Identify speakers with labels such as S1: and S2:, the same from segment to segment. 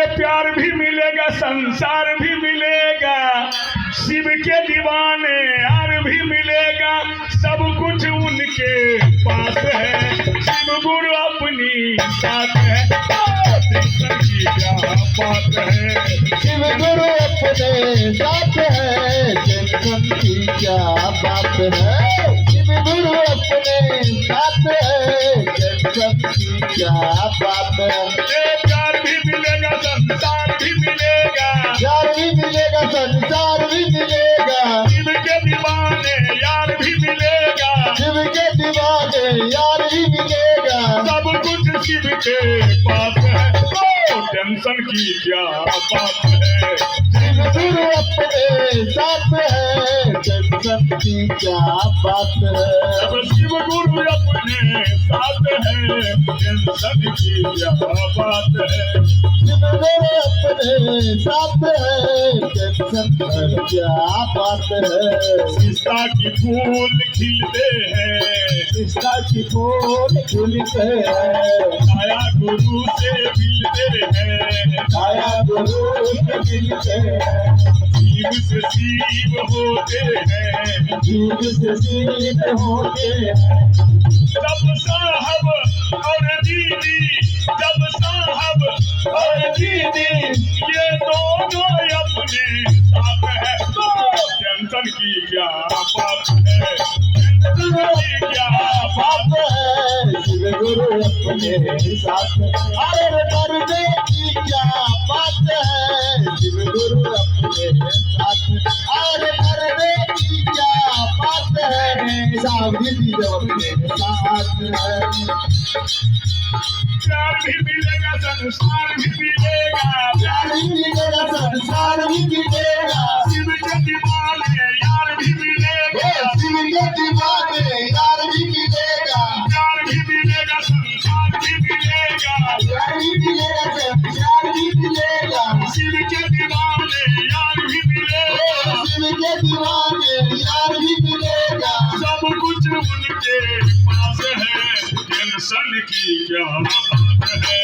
S1: प्यार भी मिलेगा, संसार भी मिलेगा, शिव के दीवाने यार भी मिलेगा, सब कुछ उनके पास है, शिव गुरु अपनी साथ है। टेंशन की क्या बात है,
S2: शिव गुरु अपने साथ है, टेंशन की क्या बात है। शिव गुरु अपने साथ है, टेंशन की क्या बात है।
S1: प्यार भी मिलेगा, संसार भी मिलेगा,
S2: प्यार भी मिलेगा, संसार भी मिलेगा,
S1: शिव के दीवाने यार भी मिलेगा,
S2: शिव के दीवाने यार भी मिलेगा,
S1: सब कुछ शिव के पास है। तो टेंशन की क्या बात है,
S2: शिव गुरु अपने साथ है, टेंशन की क्या बात है।
S1: जब शिव गुरु अपने साथ है, टेंशन की क्या बात है।
S2: शिव गुरु अपने साथ है, टेंशन की क्या बात है।
S1: सीता की फूल खिलते हैं,
S2: कृष्णा की फूल खिलते हैं,
S1: छाया गुरु से मिलते हैं,
S2: छाया गुरु से मिलते हैं,
S1: शिव से शिव होते हैं,
S2: जीव से जीव होते हैं।
S1: जब साहब और दीदी, जब साहब और दीदी ये दोनों अपने साथ है, तो टेंशन की क्या बात है, टेंशन की क्या बात है।
S2: शिव गुरु अपने साथ, अरे करने की क्या बात है। शिव गुरु अपने साथ, अरे करने की क्या बात है। सावधि जब अपने साथ है,
S1: प्यार भी मिलेगा, संसार भी मिलेगा,
S2: प्यार भी मिलेगा, संसार भी मिलेगा,
S1: शिव के दीवाने यार भी मिलेगा,
S2: शिव के दीवाने यार भी मिलेगा,
S1: प्यार भी मिलेगा, संसार भी मिलेगा,
S2: प्यार भी मिलेगा, संसार भी मिलेगा,
S1: शिव के दीवाने यार भी मिलेगा,
S2: शिव के दीवाने यार भी मिलेगा,
S1: सब कुछ उनके पास है, टेंशन की क्या बात है,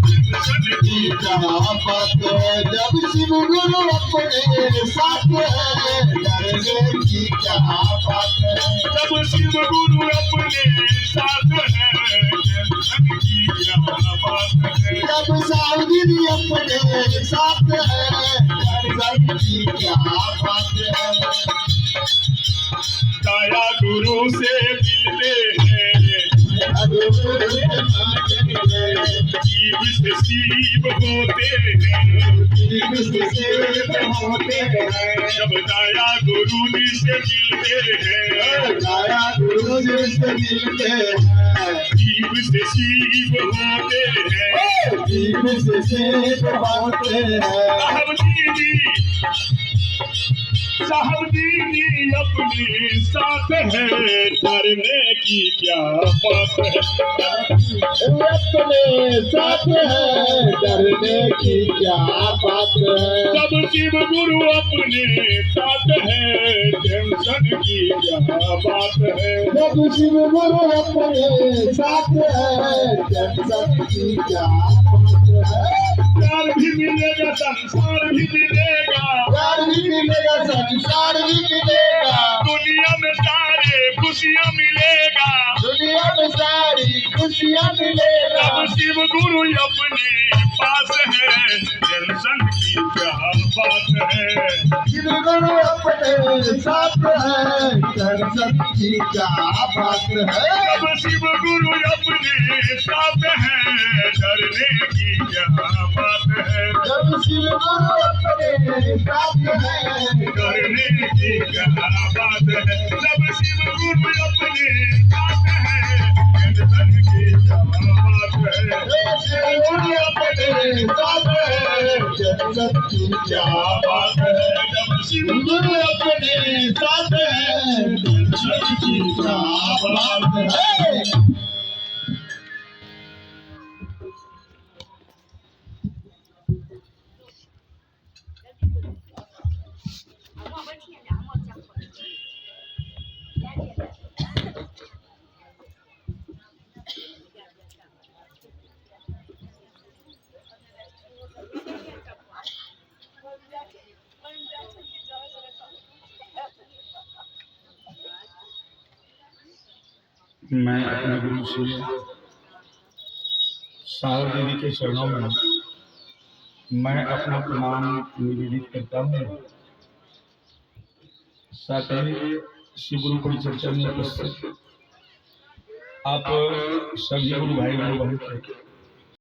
S1: टेंशन की
S2: क्या बात है। जब शिव गुरु अपने साथ है, डरने की क्या बात है।
S1: जब शिव गुरु अपने साथ है, टेंशन की क्या बात है।
S2: जब सावधि अपने साथ है, डरने की क्या बात है।
S1: छाया गुरु से मिलते हैं, जीव से शिव होते हैं, जब दया गुरु से मिलते हैं,
S2: गाया गुरु जी से मिलते हैं,
S1: जीव से शिव होते हैं,
S2: जीव से सेव पाते हैं।
S1: साहब दीदी अपने साथ है, डरने की क्या बात है,
S2: अपने साथ है, डरने की क्या बात है।
S1: जब शिव गुरु अपने साथ है, टेंशन की क्या बात है।
S2: जब शिव गुरु अपने साथ है, टेंशन की क्या बात है।
S1: प्यार भी मिलेगा, संसार भी मिलेगा,
S2: प्यार भी मिलेगा, संसार भी मिलेगा,
S1: दुनिया में सारे खुशियाँ मिलेगा,
S2: दुनिया में सारी खुशियाँ मिलेगा।
S1: जब शिव गुरु अपने पास है, टेंशन की क्या बात है।
S2: शिव गुरु अपने साथ है, टेंशन की क्या बात है।
S1: जब शिव गुरु अपने साथ है, डरने की क्या बात है,
S2: जब शिव गुरु अपने साथ है,
S1: डरने की क्या बात है। जब शिव गुरु अपने साथ है, टेंशन की क्या बात है।
S2: शिव गुरु अपने साथ है, टेंशन की क्या बात है।
S1: जब शिव
S2: गुरु अपने साथ है, टेंशन की क्या बात है।
S1: मैं अपने गुरु श्री साहब देवी के चरणों में मैं अपना प्रणाम निवेदित करता हूँ। साथ ही शिव गुरु परिचर्चा में उपस्थित आप सभी गुरु भाई गुरु बहन